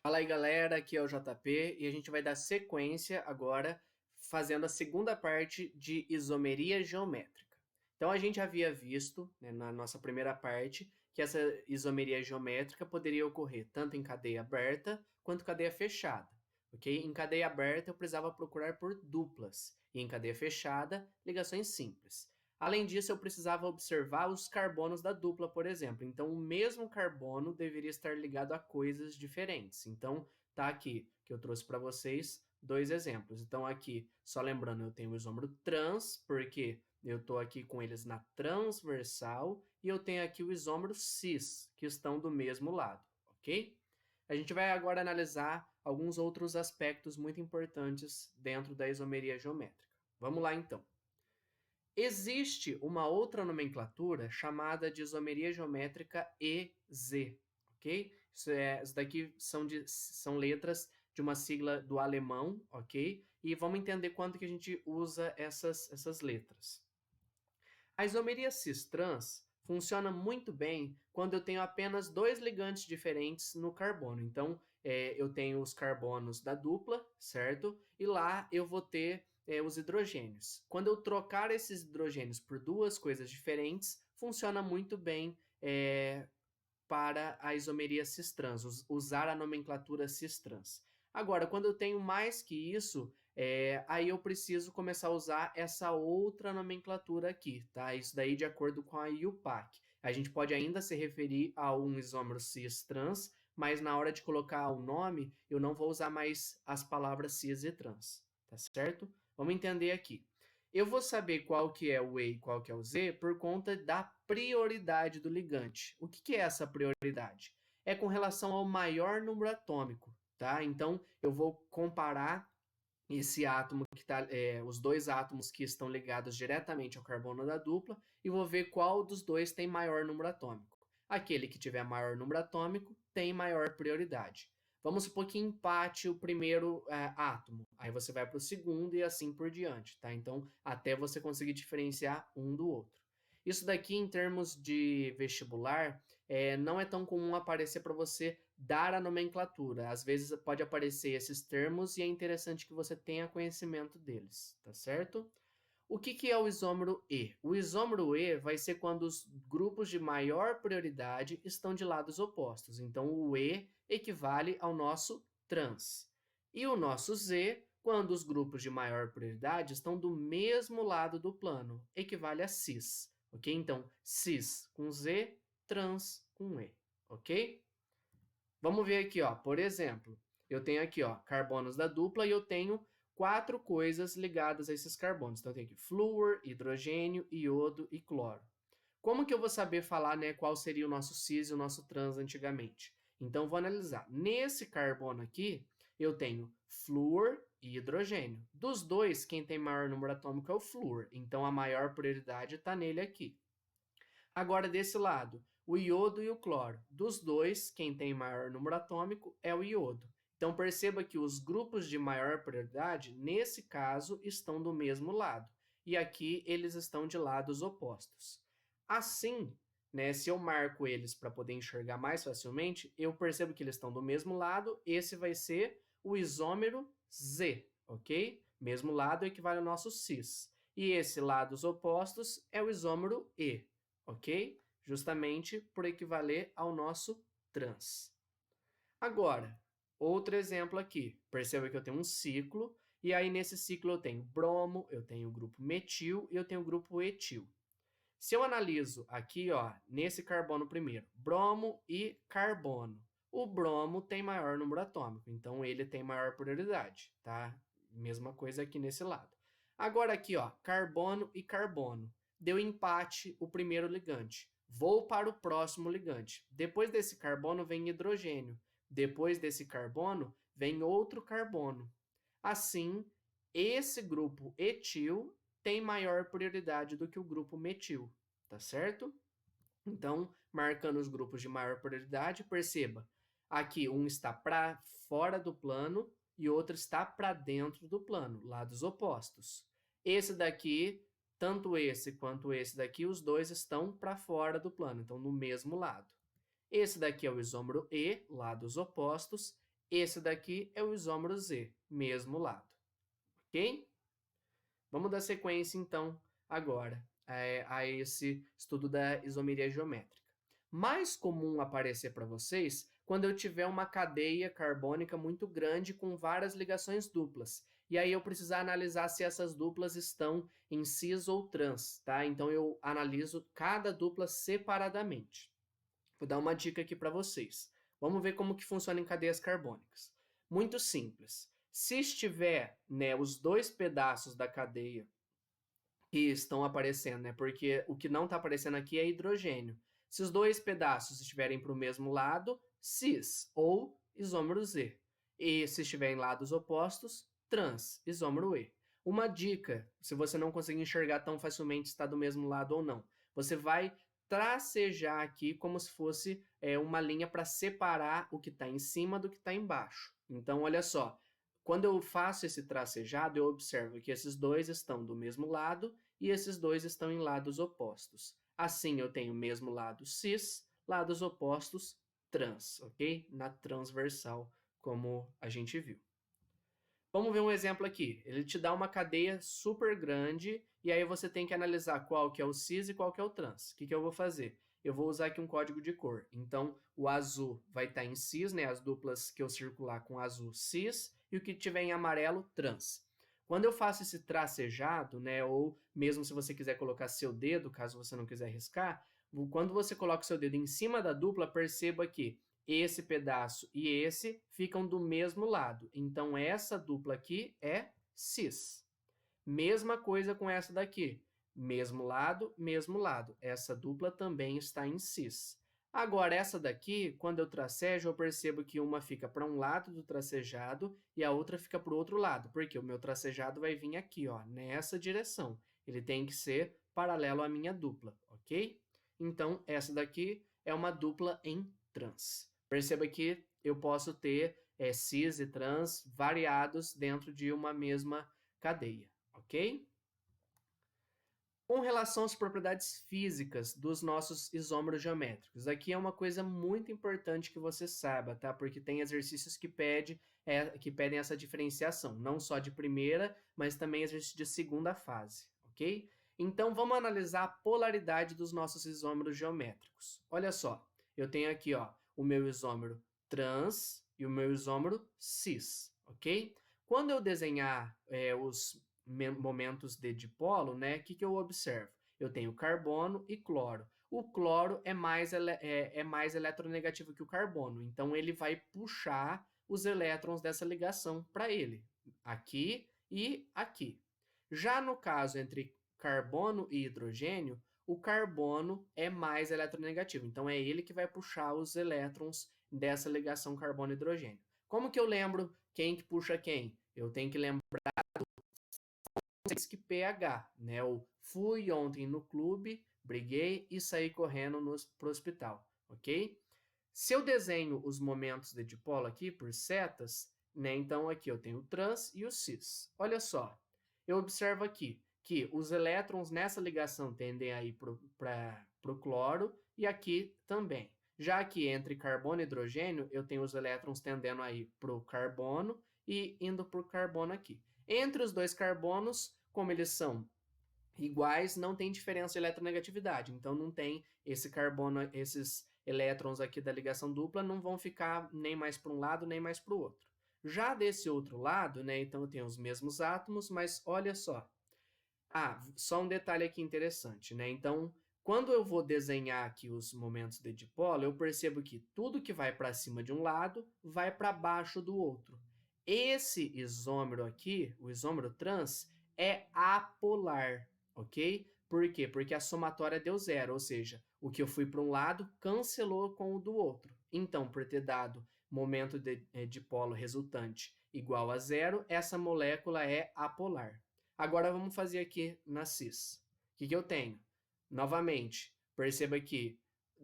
Fala aí, galera, aqui é o JP e a gente vai dar sequência agora fazendo a segunda parte de isomeria geométrica. Então a gente havia visto, né, na nossa primeira parte, que essa isomeria geométrica poderia ocorrer tanto em cadeia aberta quanto cadeia fechada, ok? Em cadeia aberta eu precisava procurar por duplas e em cadeia fechada, ligações simples. Além disso, eu precisava observar os carbonos da dupla, por exemplo. Então, o mesmo carbono deveria estar ligado a coisas diferentes. Então, tá aqui que eu trouxe para vocês dois exemplos. Então, aqui, só lembrando, eu tenho o isômero trans, porque eu estou aqui com eles na transversal, e eu tenho aqui o isômero cis, que estão do mesmo lado, ok? A gente vai agora analisar alguns outros aspectos muito importantes dentro da isomeria geométrica. Vamos lá, então. Existe uma outra nomenclatura chamada de isomeria geométrica EZ, ok? Isso daqui são letras de uma sigla do alemão, ok? E vamos entender quando que a gente usa essas letras. A isomeria cis-trans funciona muito bem quando eu tenho apenas dois ligantes diferentes no carbono. Então, eu tenho os carbonos da dupla, certo? E lá eu vou ter os hidrogênios. Quando eu trocar esses hidrogênios por duas coisas diferentes, funciona muito bem para a isomeria cis-trans, usar a nomenclatura cis-trans. Agora, quando eu tenho mais que isso, aí eu preciso começar a usar essa outra nomenclatura aqui, tá? Isso daí de acordo com a IUPAC. A gente pode ainda se referir a um isômero cis-trans, mas na hora de colocar o nome, eu não vou usar mais as palavras cis e trans, tá certo? Vamos entender aqui. Eu vou saber qual que é o E e qual que é o Z por conta da prioridade do ligante. O que é essa prioridade? É com relação ao maior número atômico, tá? Então, eu vou comparar esse átomo que tá, os dois átomos que estão ligados diretamente ao carbono da dupla e vou ver qual dos dois tem maior número atômico. Aquele que tiver maior número atômico tem maior prioridade. Vamos supor que empate o primeiro átomo. Aí você vai para o segundo e assim por diante, tá? Então, até você conseguir diferenciar um do outro. Isso daqui, em termos de vestibular, não é tão comum aparecer para você dar a nomenclatura. Às vezes pode aparecer esses termos e é interessante que você tenha conhecimento deles, tá certo? O que é o isômero E? O isômero E vai ser quando os grupos de maior prioridade estão de lados opostos. Então, o E equivale ao nosso trans. E o nosso Z, quando os grupos de maior prioridade estão do mesmo lado do plano, equivale a cis. Ok? Então, cis com Z, trans com E. Ok? Vamos ver aqui, ó. Por exemplo, eu tenho aqui, ó, carbonos da dupla e eu tenho 4 coisas ligadas a esses carbonos. Então, eu tenho aqui flúor, hidrogênio, iodo e cloro. Como que eu vou saber falar, né, qual seria o nosso cis e o nosso trans antigamente? Então, vou analisar. Nesse carbono aqui, eu tenho flúor e hidrogênio. Dos dois, quem tem maior número atômico é o flúor. Então, a maior prioridade está nele aqui. Agora, desse lado, o iodo e o cloro. Dos dois, quem tem maior número atômico é o iodo. Então, perceba que os grupos de maior prioridade, nesse caso, estão do mesmo lado. E aqui, eles estão de lados opostos. Assim, né, se eu marco eles para poder enxergar mais facilmente, eu percebo que eles estão do mesmo lado. Esse vai ser o isômero Z, ok? Mesmo lado equivale ao nosso cis. E esse lados opostos é o isômero E, ok? Justamente por equivaler ao nosso trans. Agora, outro exemplo aqui. Perceba que eu tenho um ciclo, e aí nesse ciclo eu tenho bromo, eu tenho o grupo metil e eu tenho o grupo etil. Se eu analiso aqui, ó, nesse carbono primeiro, bromo e carbono, o bromo tem maior número atômico, então ele tem maior prioridade, tá? Mesma coisa aqui nesse lado. Agora aqui, ó, carbono e carbono. Deu empate o primeiro ligante. Vou para o próximo ligante. Depois desse carbono vem hidrogênio. Depois desse carbono vem outro carbono. Assim, esse grupo etil tem maior prioridade do que o grupo metil, tá certo? Então, marcando os grupos de maior prioridade, perceba, aqui um está para fora do plano e outro está para dentro do plano, lados opostos. Esse daqui, tanto esse quanto esse daqui, os dois estão para fora do plano, então no mesmo lado. Esse daqui é o isômero E, lados opostos. Esse daqui é o isômero Z, mesmo lado, ok? Vamos dar sequência, então, agora a esse estudo da isomeria geométrica. Mais comum aparecer para vocês quando eu tiver uma cadeia carbônica muito grande com várias ligações duplas. E aí eu precisar analisar se essas duplas estão em cis ou trans, tá? Então eu analiso cada dupla separadamente. Vou dar uma dica aqui para vocês. Vamos ver como que funciona em cadeias carbônicas. Muito simples. Se estiver, né, os dois pedaços da cadeia que estão aparecendo, né? Porque o que não está aparecendo aqui é hidrogênio. Se os dois pedaços estiverem para o mesmo lado, cis ou isômero Z. E se estiverem em lados opostos, trans, isômero E. Uma dica, se você não conseguir enxergar tão facilmente se está do mesmo lado ou não, você vai tracejar aqui como se fosse uma linha para separar o que está em cima do que está embaixo. Então, olha só, quando eu faço esse tracejado, eu observo que esses dois estão do mesmo lado e esses dois estão em lados opostos. Assim, eu tenho mesmo lado cis, lados opostos trans, ok? Na transversal, como a gente viu. Vamos ver um exemplo aqui. Ele te dá uma cadeia super grande e aí você tem que analisar qual que é o cis e qual que é o trans. O que eu vou fazer? Eu vou usar aqui um código de cor. Então, o azul vai estar em cis, né? As duplas que eu circular com azul, cis, e o que tiver em amarelo, trans. Quando eu faço esse tracejado, né? Ou mesmo se você quiser colocar seu dedo, caso você não quiser riscar, quando você coloca o seu dedo em cima da dupla, perceba que esse pedaço e esse ficam do mesmo lado. Então, essa dupla aqui é cis. Mesma coisa com essa daqui. Mesmo lado, mesmo lado. Essa dupla também está em cis. Agora, essa daqui, quando eu tracejo, eu percebo que uma fica para um lado do tracejado e a outra fica para o outro lado, porque o meu tracejado vai vir aqui, ó, nessa direção. Ele tem que ser paralelo à minha dupla, ok? Então, essa daqui é uma dupla em trans. Perceba que eu posso ter cis e trans variados dentro de uma mesma cadeia, ok? Com relação às propriedades físicas dos nossos isômeros geométricos, aqui é uma coisa muito importante que você saiba, tá? Porque tem exercícios que pedem essa diferenciação, não só de primeira, mas também exercício de segunda fase, ok? Então, vamos analisar a polaridade dos nossos isômeros geométricos. Olha só, eu tenho aqui, ó, o meu isômero trans e o meu isômero cis, ok? Quando eu desenhar os momentos de dipolo, né, o que eu observo? Eu tenho carbono e cloro. O cloro é mais eletronegativo que o carbono, então ele vai puxar os elétrons dessa ligação para ele, aqui e aqui. Já no caso entre carbono e hidrogênio, o carbono é mais eletronegativo, então é ele que vai puxar os elétrons dessa ligação carbono-hidrogênio. Como que eu lembro quem que puxa quem? Eu tenho que lembrar que pH, né? Eu fui ontem no clube, briguei e saí correndo pro hospital, ok? Se eu desenho os momentos de dipolo aqui por setas, né? Então aqui eu tenho o trans e o cis. Olha só, eu observo aqui que os elétrons nessa ligação tendem a ir para o cloro e aqui também. Já que entre carbono e hidrogênio, eu tenho os elétrons tendendo a ir para o carbono e indo para o carbono aqui. Entre os dois carbonos, como eles são iguais, não tem diferença de eletronegatividade. Então, não tem esse carbono, esses elétrons aqui da ligação dupla não vão ficar nem mais para um lado, nem mais para o outro. Já desse outro lado, né, então eu tenho os mesmos átomos, mas olha só. Só um detalhe aqui interessante, né? Então, quando eu vou desenhar aqui os momentos de dipolo, eu percebo que tudo que vai para cima de um lado vai para baixo do outro. Esse isômero aqui, o isômero trans, é apolar, ok? Por quê? Porque a somatória deu zero, ou seja, o que eu fui para um lado cancelou com o do outro. Então, por ter dado momento de dipolo resultante igual a zero, essa molécula é apolar. Agora vamos fazer aqui na cis. O que eu tenho? Novamente, perceba que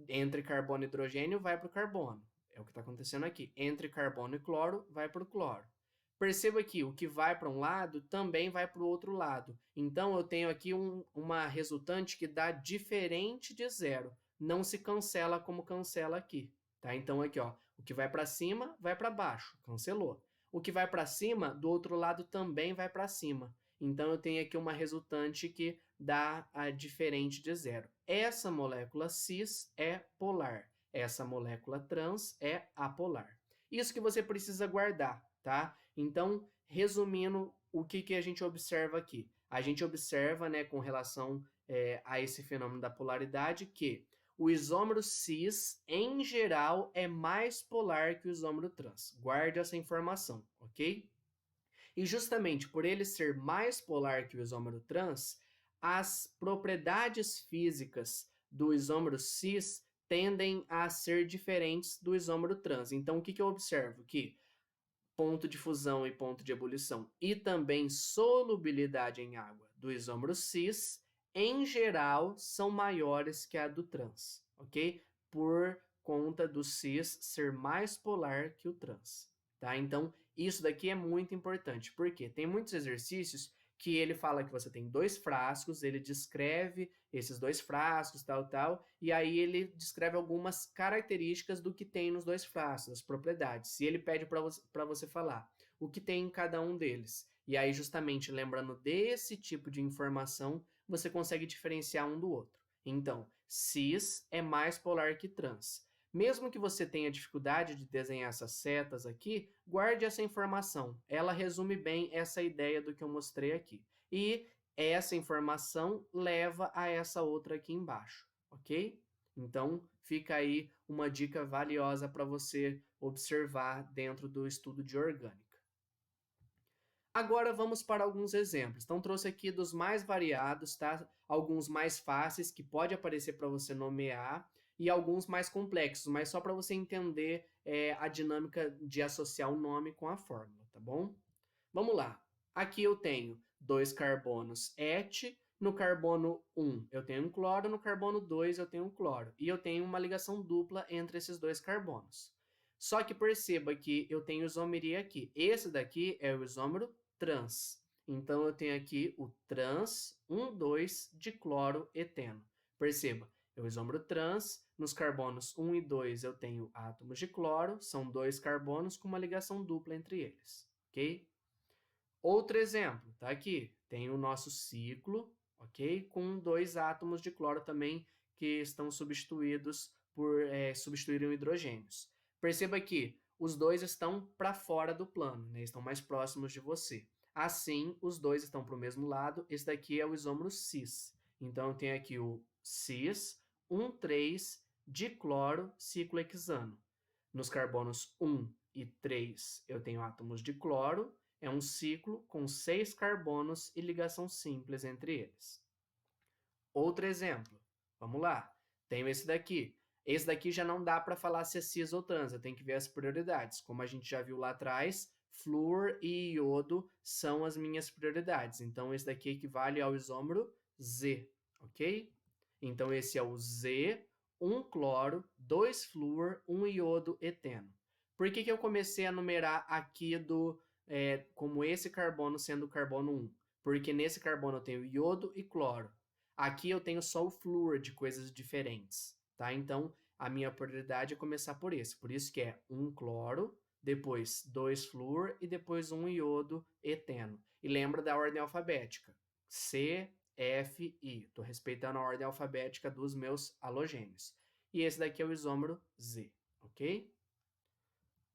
entre carbono e hidrogênio vai para o carbono. É o que está acontecendo aqui. Entre carbono e cloro, vai para o cloro. Perceba que o que vai para um lado também vai para o outro lado. Então, eu tenho aqui uma resultante que dá diferente de zero. Não se cancela como cancela aqui. Tá? Então, aqui, ó, O que vai para cima, vai para baixo, cancelou. O que vai para cima, do outro lado também vai para cima. Então, eu tenho aqui uma resultante que dá a diferente de zero. Essa molécula cis é polar. Essa molécula trans é apolar. Isso que você precisa guardar, tá? Então, resumindo, o que a gente observa aqui? A gente observa, né, com relação a esse fenômeno da polaridade, que o isômero cis, em geral, é mais polar que o isômero trans. Guarde essa informação, ok? E justamente por ele ser mais polar que o isômero trans, as propriedades físicas do isômero cis tendem a ser diferentes do isômero trans. Então, o que eu observo? Que ponto de fusão e ponto de ebulição e também solubilidade em água do isômero cis, em geral, são maiores que a do trans, ok? Por conta do cis ser mais polar que o trans, tá? Então, isso daqui é muito importante, porque tem muitos exercícios que ele fala que você tem 2 frascos, ele descreve esses 2 frascos, tal, e aí ele descreve algumas características do que tem nos 2 frascos, as propriedades. E ele pede para você falar o que tem em cada um deles. E aí, justamente, lembrando desse tipo de informação, você consegue diferenciar um do outro. Então, cis é mais polar que trans. Mesmo que você tenha dificuldade de desenhar essas setas aqui, guarde essa informação. Ela resume bem essa ideia do que eu mostrei aqui. E essa informação leva a essa outra aqui embaixo, ok? Então, fica aí uma dica valiosa para você observar dentro do estudo de orgânica. Agora vamos para alguns exemplos. Então, trouxe aqui dos mais variados, tá? Alguns mais fáceis que pode aparecer para você nomear e alguns mais complexos, mas só para você entender a dinâmica de associar o nome com a fórmula, tá bom? Vamos lá. Aqui eu tenho 2 carbonos et, no carbono 1 eu tenho um cloro, no carbono 2 eu tenho um cloro. E eu tenho uma ligação dupla entre esses 2 carbonos. Só que perceba que eu tenho isomeria aqui. Esse daqui é o isômero trans. Então, eu tenho aqui o trans 1,2 de cloro eteno. Perceba, é o isômero trans, nos carbonos 1 e 2 eu tenho átomos de cloro, são 2 carbonos com uma ligação dupla entre eles, ok? Outro exemplo, tá aqui, tem o nosso ciclo, ok? Com 2 átomos de cloro também que estão substituídos por substituírem hidrogênios. Perceba que os dois estão para fora do plano, né? Estão mais próximos de você. Assim, os dois estão para o mesmo lado. Esse daqui é o isômero cis. Então, eu tenho aqui o cis 1,3 dicloro ciclo hexano. Nos carbonos 1 e 3, eu tenho átomos de cloro. É um ciclo com 6 carbonos e ligação simples entre eles. Outro exemplo. Vamos lá. Tenho esse daqui. Esse daqui já não dá para falar se é cis ou trans, eu tenho que ver as prioridades. Como a gente já viu lá atrás, flúor e iodo são as minhas prioridades. Então, esse daqui equivale ao isômero Z, ok? Então, esse é o Z, 1 cloro, 2 flúor, 1 iodo eteno. Por que eu comecei a numerar aqui como esse carbono sendo o carbono 1? Porque nesse carbono eu tenho iodo e cloro. Aqui eu tenho só o flúor de coisas diferentes, tá? Então, a minha prioridade é começar por esse. Por isso que é 1 cloro, depois 2 flúor e depois 1 iodo eteno. E lembra da ordem alfabética. C, F, I. Estou respeitando a ordem alfabética dos meus halogênios. E esse daqui é o isômero Z, ok?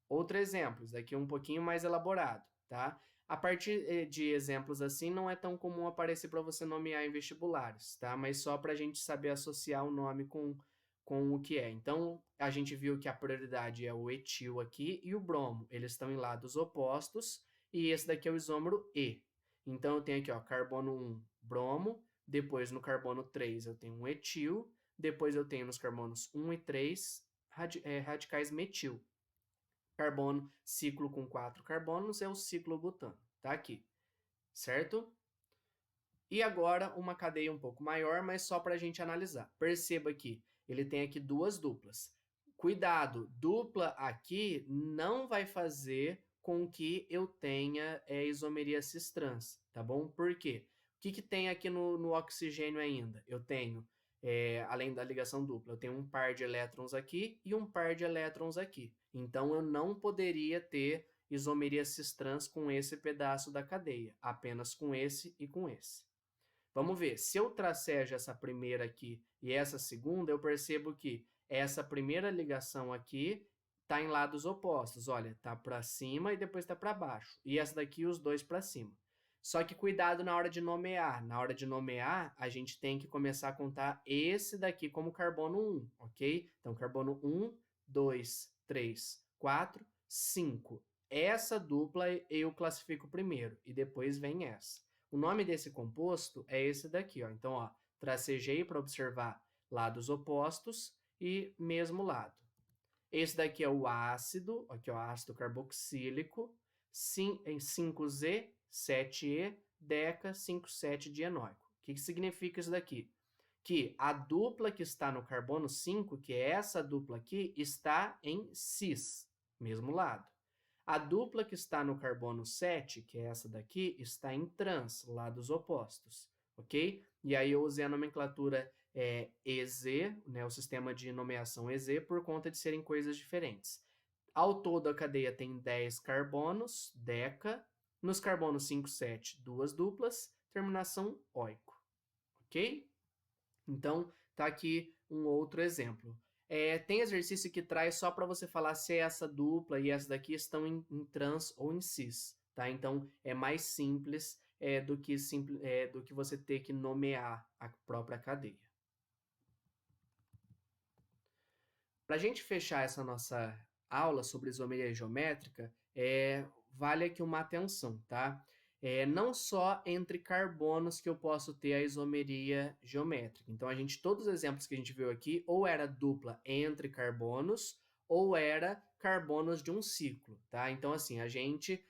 Outro exemplo, esse daqui é um pouquinho mais elaborado, tá? A partir de exemplos assim, não é tão comum aparecer para você nomear em vestibulares, tá? Mas só para a gente saber associar o nome com o que é. Então, a gente viu que a prioridade é o etil aqui e o bromo. Eles estão em lados opostos e esse daqui é o isômero E. Então, eu tenho aqui, ó, carbono 1, bromo. Depois, no carbono 3, eu tenho um etil. Depois, eu tenho nos carbonos 1 e 3, radicais metil. Carbono, ciclo com 4 carbonos, é o ciclo butano. Tá aqui, certo? E agora, uma cadeia um pouco maior, mas só para a gente analisar. Perceba que ele tem aqui 2 duplas. Cuidado, dupla aqui não vai fazer com que eu tenha isomeria cis-trans, tá bom? Por quê? O que tem aqui no oxigênio ainda? Eu tenho, além da ligação dupla, eu tenho um par de elétrons aqui e um par de elétrons aqui. Então, eu não poderia ter isomeria cis-trans com esse pedaço da cadeia, apenas com esse e com esse. Vamos ver, se eu tracejo essa primeira aqui e essa segunda, eu percebo que essa primeira ligação aqui está em lados opostos. Olha, está para cima e depois está para baixo. E essa daqui, os dois para cima. Só que cuidado na hora de nomear. Na hora de nomear, a gente tem que começar a contar esse daqui como carbono 1, ok? Então, carbono 1, 2, 3, 4, 5. Essa dupla eu classifico primeiro e depois vem essa. O nome desse composto é esse daqui, ó. Então, ó, tracejei para observar lados opostos e mesmo lado. Esse daqui é o ácido, aqui ó, ácido carboxílico, em 5Z, 7E, deca, 5,7 dienoico. O que significa isso daqui? Que a dupla que está no carbono 5, que é essa dupla aqui, está em cis, mesmo lado. A dupla que está no carbono 7, que é essa daqui, está em trans, lados opostos, ok? E aí eu usei a nomenclatura EZ, né, o sistema de nomeação EZ, por conta de serem coisas diferentes. Ao todo, a cadeia tem 10 carbonos, deca. Nos carbonos 5, 7, duas duplas, terminação oico, ok? Então, tá aqui um outro exemplo. Tem exercício que traz só para você falar se essa dupla e essa daqui estão em trans ou em cis, tá? Então, é mais simples do que você ter que nomear a própria cadeia. Para a gente fechar essa nossa aula sobre isomeria geométrica, vale aqui uma atenção, tá? Não só entre carbonos que eu posso ter a isomeria geométrica. Então, todos os exemplos que a gente viu aqui, ou era dupla entre carbonos, ou era carbonos de um ciclo, tá? Então, assim, a gente,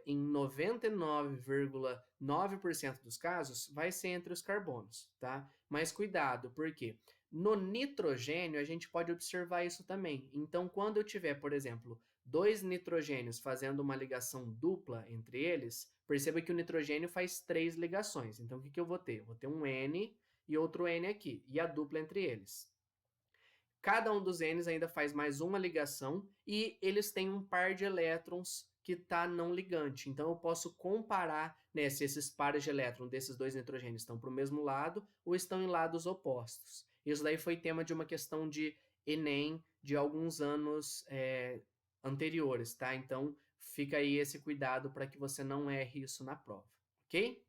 em 99,9% dos casos, vai ser entre os carbonos, tá? Mas cuidado, por quê? No nitrogênio, a gente pode observar isso também. Então, quando eu tiver, por exemplo, dois nitrogênios fazendo uma ligação dupla entre eles, perceba que o nitrogênio faz 3 ligações. Então, o que eu vou ter? Vou ter um N e outro N aqui, e a dupla entre eles. Cada um dos N's ainda faz mais uma ligação e eles têm um par de elétrons que está não ligante. Então, eu posso comparar, né, se esses pares de elétrons desses dois nitrogênios estão para o mesmo lado ou estão em lados opostos. Isso daí foi tema de uma questão de Enem de alguns anos anteriores, tá? Então, fica aí esse cuidado para que você não erre isso na prova, ok?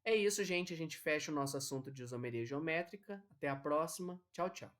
É isso, gente. A gente fecha o nosso assunto de isomeria geométrica. Até a próxima. Tchau, tchau.